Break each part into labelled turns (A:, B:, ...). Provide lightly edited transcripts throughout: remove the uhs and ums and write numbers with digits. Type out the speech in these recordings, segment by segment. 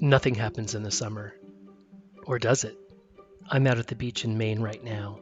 A: Nothing happens in the summer. Or does it? I'm out at the beach in Maine right now.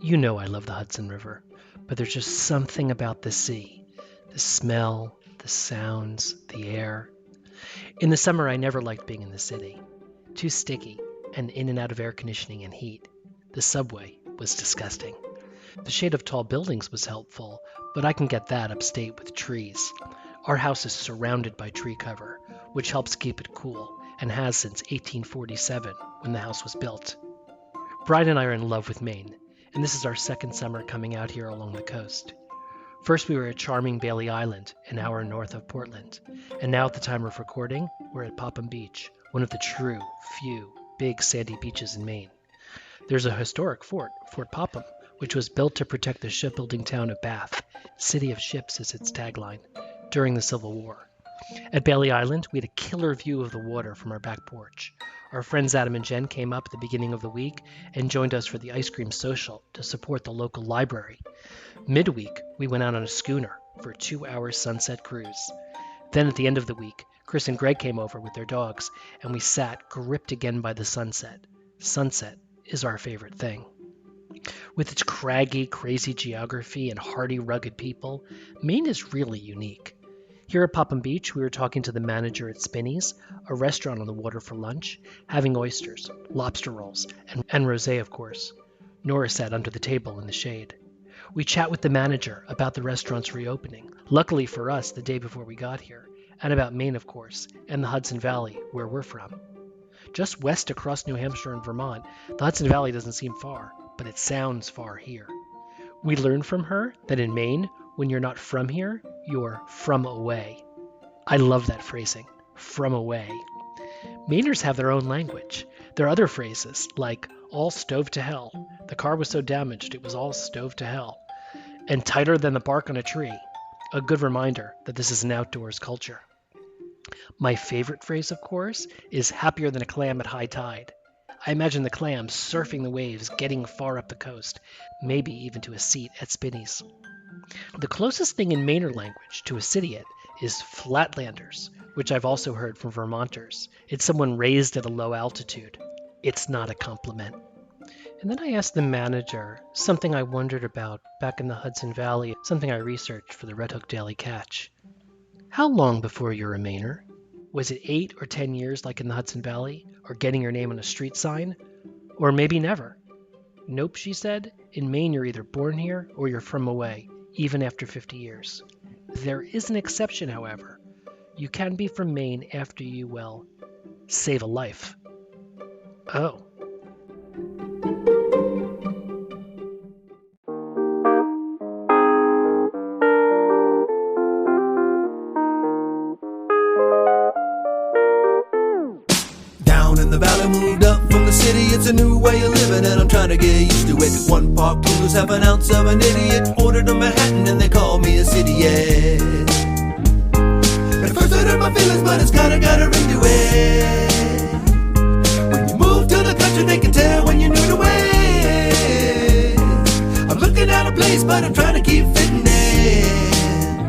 A: You know I love the Hudson River, but there's just something about the sea. The smell, the sounds, the air. In the summer, I never liked being in the city. Too sticky, and in and out of air conditioning and heat. The subway was disgusting. The shade of tall buildings was helpful, but I can get that upstate with trees. Our house is surrounded by tree cover, which helps keep it cool, and has since 1847, when the house was built. Bride and I are in love with Maine, and this is our second summer coming out here along the coast. First we were at charming Bailey Island, an hour north of Portland, and now at the time of recording, we're at Popham Beach, one of the true, few, big sandy beaches in Maine. There's a historic fort, Fort Popham, which was built to protect the shipbuilding town of Bath. City of Ships is its tagline, during the Civil War. At Bailey Island, we had a killer view of the water from our back porch. Our friends Adam and Jen came up at the beginning of the week and joined us for the ice cream social to support the local library. Midweek, we went out on a schooner for a 2-hour sunset cruise. Then at the end of the week, Chris and Greg came over with their dogs, and we sat gripped again by the sunset. Sunset is our favorite thing. With its craggy, crazy geography and hardy, rugged people, Maine is really unique. Here at Popham Beach, we were talking to the manager at Spinney's, a restaurant on the water for lunch, having oysters, lobster rolls, and rosé, of course. Nora sat under the table in the shade. We chat with the manager about the restaurant's reopening, luckily for us the day before we got here, and about Maine, of course, and the Hudson Valley, where we're from. Just west across New Hampshire and Vermont, the Hudson Valley doesn't seem far, but it sounds far here. We learned from her that in Maine, when you're not from here, you're from away. I love that phrasing, from away. Mainers have their own language. There are other phrases, like all stove to hell. The car was so damaged, it was all stove to hell. And tighter than the bark on a tree. A good reminder that this is an outdoors culture. My favorite phrase, of course, is happier than a clam at high tide. I imagine the clam surfing the waves, getting far up the coast, maybe even to a seat at Spinney's. The closest thing in Mainer language to a Cidiot is Flatlanders, which I've also heard from Vermonters. It's someone raised at a low altitude. It's not a compliment. And then I asked the manager something I wondered about back in the Hudson Valley, something I researched for the Red Hook Daily Catch. How long before you're a Mainer? Was it 8 or 10 years like in the Hudson Valley, or getting your name on a street sign? Or maybe never? Nope, she said. In Maine, you're either born here or you're from away, even after 50 years. There is an exception, however. You can be from Maine after you, well, save a life. Oh.
B: The valley moved up from the city, it's a new way of living and I'm trying to get used to it. 1 park poodles, half an ounce of an idiot. Ordered a Manhattan and they call me a Cidiot. At first I hurt my feelings, but it's kinda got a ring to it. When you move to the country, they can tell when you're new to it. I'm looking at a place, but I'm trying to keep fitting in.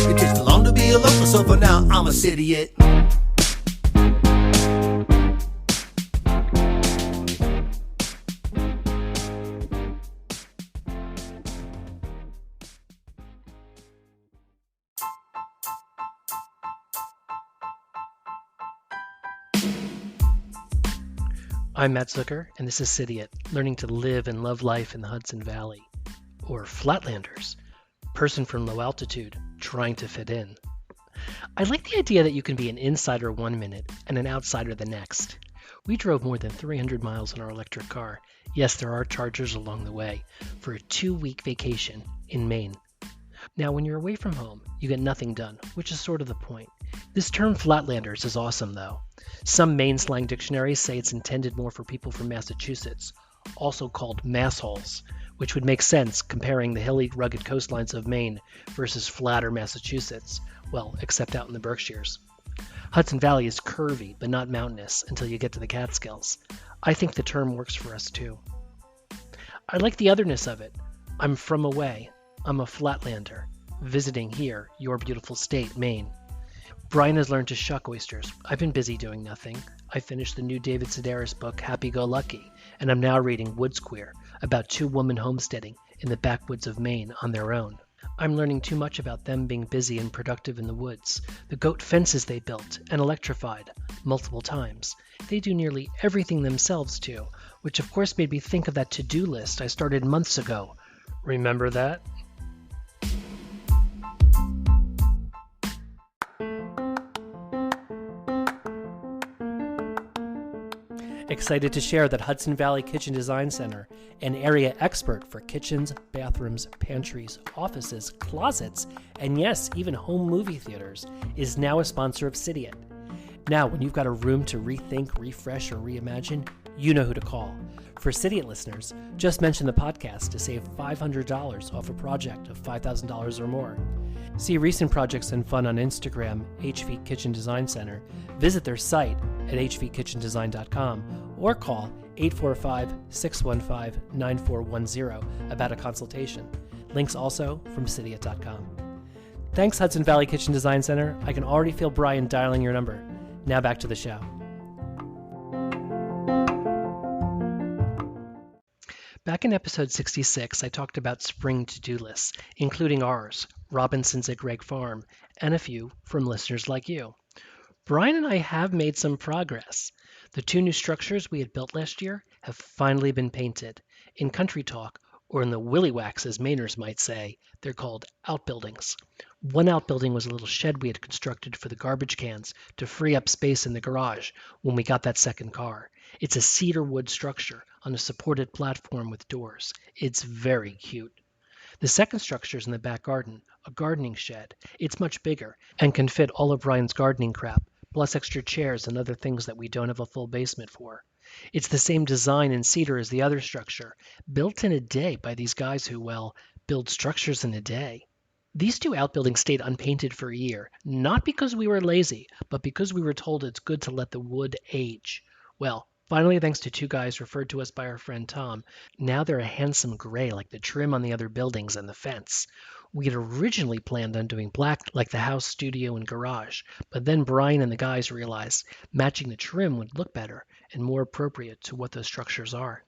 B: It takes too long to be a local, so for now I'm a Cidiot.
A: I'm Matt Zucker, and this is Cidiot, learning to live and love life in the Hudson Valley. Or Flatlanders, person from low altitude, trying to fit in. I like the idea that you can be an insider 1 minute and an outsider the next. We drove more than 300 miles in our electric car. Yes, there are chargers along the way, for a 2-week vacation in Maine. Now, when you're away from home, you get nothing done, which is sort of the point. This term Flatlanders is awesome, though. Some Maine slang dictionaries say it's intended more for people from Massachusetts, also called massholes, which would make sense comparing the hilly, rugged coastlines of Maine versus flatter Massachusetts, well, except out in the Berkshires. Hudson Valley is curvy, but not mountainous until you get to the Catskills. I think the term works for us, too. I like the otherness of it. I'm from away. I'm a Flatlander, visiting here, your beautiful state, Maine. Brian has learned to shuck oysters. I've been busy doing nothing. I finished the new David Sedaris book, Happy Go Lucky, and I'm now reading Woods Queer, about two women homesteading in the backwoods of Maine on their own. I'm learning too much about them being busy and productive in the woods, the goat fences they built and electrified multiple times. They do nearly everything themselves too, which of course made me think of that to-do list I started months ago. Remember that? Excited to share that Hudson Valley Kitchen Design Center, an area expert for kitchens, bathrooms, pantries, offices, closets, and yes, even home movie theaters, is now a sponsor of Cidiot. Now, when you've got a room to rethink, refresh, or reimagine, you know who to call. For Cidiot listeners, just mention the podcast to save $500 off a project of $5,000 or more. See recent projects and fun on Instagram, HV Kitchen Design Center, visit their site at hvkitchendesign.com, or call 845-615-9410 about a consultation. Links also from Cidiot.com. Thanks, Hudson Valley Kitchen Design Center. I can already feel Brian dialing your number. Now back to the show. Back in episode 66, I talked about spring to-do lists, including ours, Robinson's at Gregg Farm, and a few from listeners like you. Brian and I have made some progress. The two new structures we had built last year have finally been painted. In country talk, or in the willy wax as Mainers might say, they're called outbuildings. One outbuilding was a little shed we had constructed for the garbage cans to free up space in the garage when we got that second car. It's a cedar wood structure on a supported platform with doors. It's very cute. The second structure is in the back garden, a gardening shed. It's much bigger and can fit all of Ryan's gardening crap, plus extra chairs and other things that we don't have a full basement for. It's the same design in cedar as the other structure, built in a day by these guys who, well, build structures in a day. These two outbuildings stayed unpainted for a year, not because we were lazy, but because we were told it's good to let the wood age. Well, finally, thanks to two guys referred to us by our friend Tom, now they're a handsome gray like the trim on the other buildings and the fence. We had originally planned on doing black like the house, studio, and garage, but then Brian and the guys realized matching the trim would look better and more appropriate to what those structures are.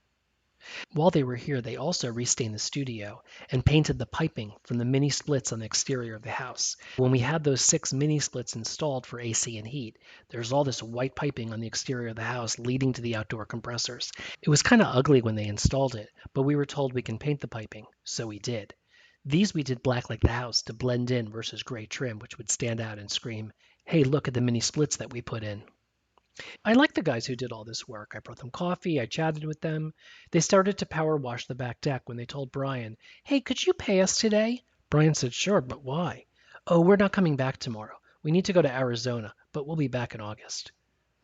A: While they were here, they also restained the studio and painted the piping from the mini splits on the exterior of the house. When we had those 6 mini splits installed for AC and heat, there's all this white piping on the exterior of the house leading to the outdoor compressors. It was kind of ugly when they installed it, but we were told we can paint the piping, so we did. These we did black like the house to blend in versus gray trim, which would stand out and scream, "Hey, look at the mini splits that we put in." I like the guys who did all this work. I brought them coffee, I chatted with them. They started to power wash the back deck when they told Brian, "Hey, could you pay us today?" Brian said, "Sure, but why?" "Oh, we're not coming back tomorrow. We need to go to Arizona, but we'll be back in August."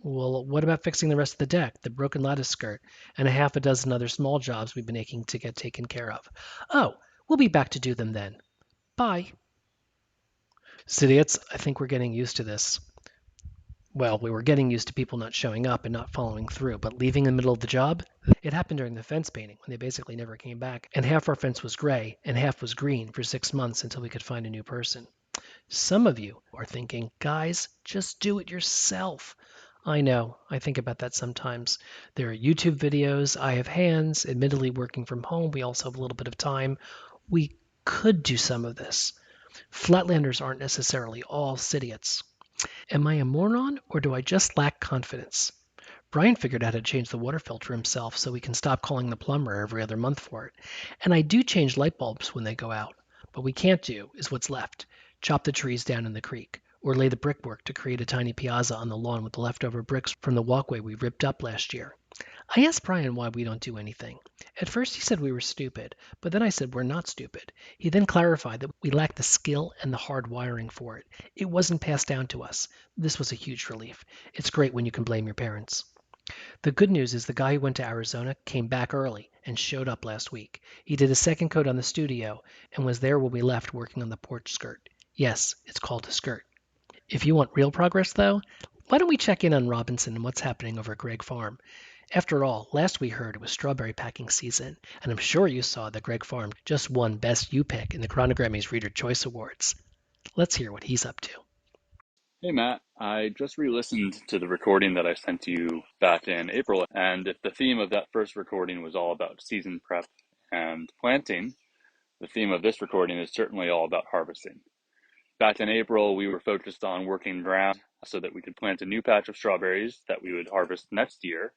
A: "Well, what about fixing the rest of the deck, the broken lattice skirt, and a half a dozen other small jobs we've been aching to get taken care of?" "Oh, we'll be back to do them then. Bye." Cidiots, I think we're getting used to this. Well, we were getting used to people not showing up and not following through, but leaving in the middle of the job? It happened during the fence painting when they basically never came back, and half our fence was gray and half was green for 6 months until we could find a new person. Some of you are thinking, "Guys, just do it yourself." I know, I think about that sometimes. There are YouTube videos, I have hands, admittedly working from home, we also have a little bit of time. We could do some of this. Flatlanders aren't necessarily all Cidiots. Am I a moron, or do I just lack confidence? Brian figured out how to change the water filter himself so we can stop calling the plumber every other month for it. And I do change light bulbs when they go out. But we can't do is what's left. Chop the trees down in the creek, or lay the brickwork to create a tiny piazza on the lawn with the leftover bricks from the walkway we ripped up last year. I asked Brian why we don't do anything. At first he said we were stupid, but then I said we're not stupid. He then clarified that we lack the skill and the hard wiring for it. It wasn't passed down to us. This was a huge relief. It's great when you can blame your parents. The good news is the guy who went to Arizona came back early and showed up last week. He did a second coat on the studio and was there when we left working on the porch skirt. Yes, it's called a skirt. If you want real progress, though, why don't we check in on Robinson and what's happening over at Gregg Farm? After all, last we heard it was strawberry packing season, and I'm sure you saw that Gregg Farm just won Best U Pick in the Chronogrammy's Reader Choice Awards. Let's hear what he's up to.
C: Hey Matt, I just re-listened to the recording that I sent to you back in April, and if the theme of that first recording was all about season prep and planting, the theme of this recording is certainly all about harvesting. Back in April, we were focused on working ground so that we could plant a new patch of strawberries that we would harvest next year.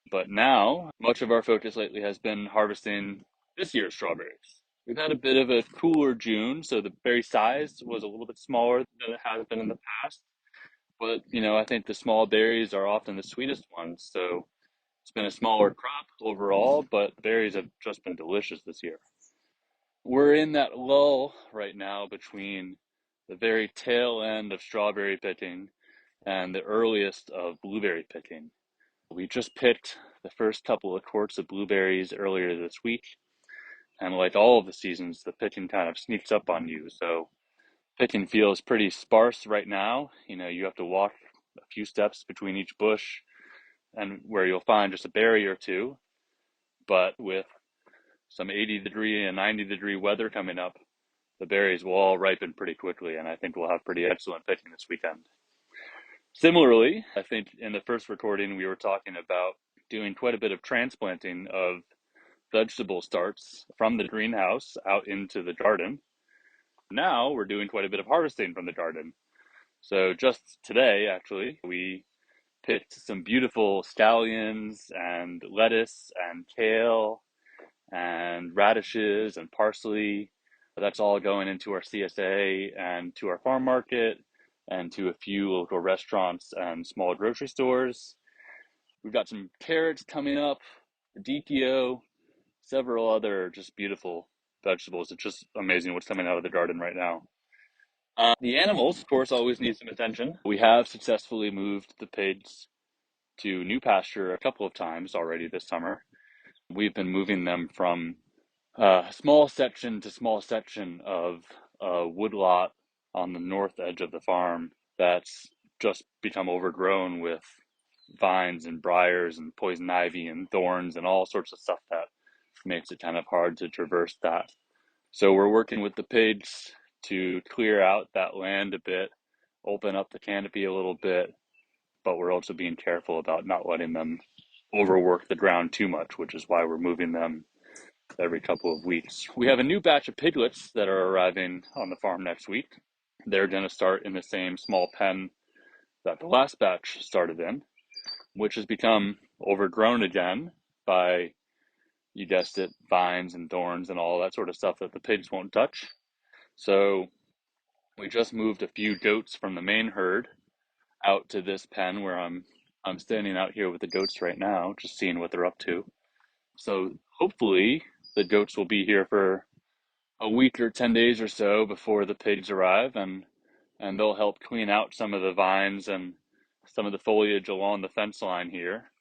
C: But now, much of our focus lately has been harvesting this year's strawberries. We've had a bit of a cooler June, so the berry size was a little bit smaller than it has been in the past. But, I think the small berries are often the sweetest ones. So it's been a smaller crop overall, but the berries have just been delicious this year. We're in that lull right now between the very tail end of strawberry picking and the earliest of blueberry picking. We just picked the first couple of quarts of blueberries earlier this week. And like all of the seasons, the picking kind of sneaks up on you. So picking feels pretty sparse right now. You have to walk a few steps between each bush and where you'll find just a berry or two. But with some 80-degree and 90-degree weather coming up, the berries will all ripen pretty quickly, and I think we'll have pretty excellent picking this weekend. Similarly, I think in the first recording we were talking about doing quite a bit of transplanting of vegetable starts from the greenhouse out into the garden. Now we're doing quite a bit of harvesting from the garden. So just today, actually, we picked some beautiful scallions and lettuce and kale and radishes and parsley. That's all going into our CSA and to our farm market and to a few local restaurants and small grocery stores. We've got some carrots coming up, DTO, several other just beautiful vegetables. It's just amazing what's coming out of the garden right now. The animals, of course, always need some attention. We have successfully moved the pigs to new pasture a couple of times already this summer. We've been moving them from small section to small section of a woodlot on the north edge of the farm that's just become overgrown with vines and briars and poison ivy and thorns and all sorts of stuff that makes it kind of hard to traverse that. So we're working with the pigs to clear out that land a bit, open up the canopy a little bit, but we're also being careful about not letting them overwork the ground too much, which is why we're moving them every couple of weeks. We have a new batch of piglets that are arriving on the farm next week. They're going to start in the same small pen that the last batch started in, which has become overgrown again by, you guessed it, vines and thorns and all that sort of stuff that the pigs won't touch. So we just moved a few goats from the main herd out to this pen where I'm standing out here with the goats right now, just seeing what they're up to. So hopefully the goats will be here for a week or 10 days or so before the pigs arrive, and they'll help clean out some of the vines and some of the foliage along the fence line here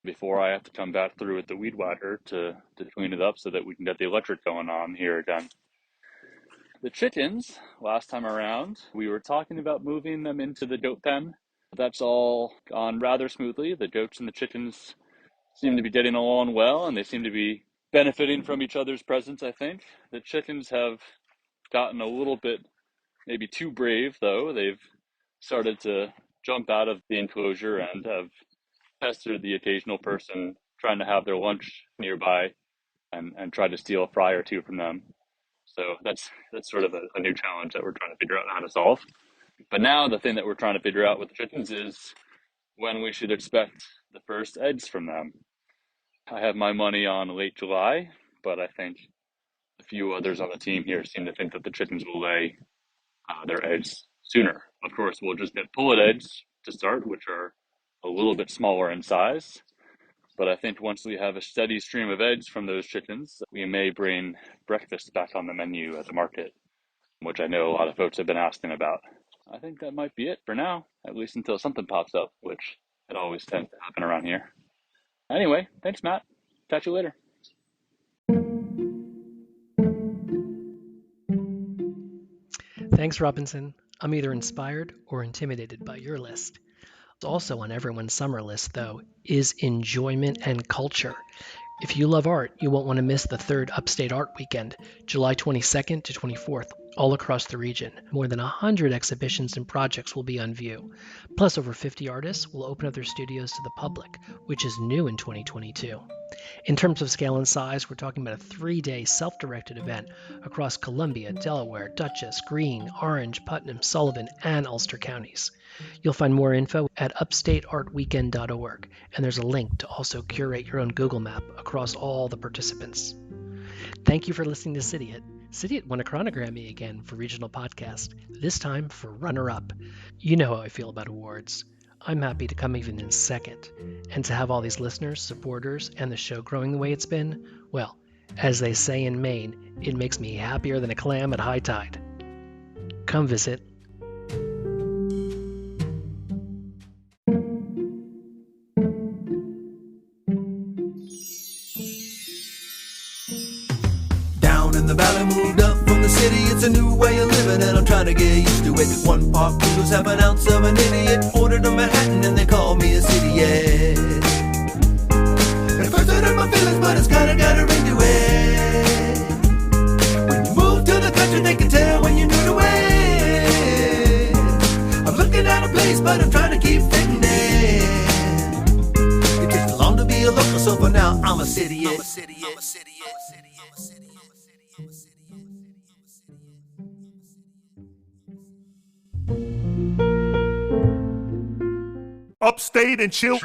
C: before I have to come back through with the weed whacker to clean it up so that we can get the electric going on here again. The chickens, last time around, we were talking about moving them into the goat pen. That's all gone rather smoothly. The goats and the chickens seem to be getting along well, and they seem to be benefiting from each other's presence, I think. The chickens have gotten a little bit maybe too brave, though. They've started to jump out of the enclosure and have pestered the occasional person trying to have their lunch nearby and tried to steal a fry or two from them. So that's sort of a new challenge that we're trying to figure out how to solve. But now the thing that we're trying to figure out with the chickens is when we should expect the first eggs from them. I have my money on late July, but I think a few others on the team here seem to think that the chickens will lay their eggs sooner. Of course, we'll just get pullet eggs to start, which are a little bit smaller in size. But I think once we have a steady stream of eggs from those chickens, we may bring breakfast back on the menu at the market, which I know a lot of folks have been asking about. I think that might be it for now, at least until something pops up, which it always tends to happen around here. Anyway, thanks, Matt. Catch you later.
A: Thanks, Robinson. I'm either inspired or intimidated by your list. Also on everyone's summer list, though, is enjoyment and culture. If you love art, you won't want to miss the third Upstate Art Weekend, July 22nd to 24th. all across the region. More than 100 exhibitions and projects will be on view. Plus, over 50 artists will open up their studios to the public, which is new in 2022. In terms of scale and size, we're talking about a 3-day self-directed event across Columbia, Delaware, Dutchess, Greene, Orange, Putnam, Sullivan, and Ulster counties. You'll find more info at upstateartweekend.org, and there's a link to also curate your own Google map across all the participants. Thank you for listening to Cidiot. Cidiot won a chronogrammy again for Regional Podcast, this time for runner-up. You know how I feel about awards. I'm happy to come even in second. And to have all these listeners, supporters, and the show growing the way it's been, well, as they say in Maine, it makes me happier than a clam at high tide. Come visit.
B: Down in the valley, moved up from the city. It's a new way of living and I'm trying to get used to it. 1 part noodles, half an ounce of an idiot. Ordered a Manhattan and they call me a Cidiot. At first I hurt my feelings, but it's kinda got a ring to it. When you move to the country, they can tell when you're new to it. I'm looking at a place, but I'm trying to keep fitting in. It takes long to be a local, so for now I'm a Cidiot.
D: Upstate and chill.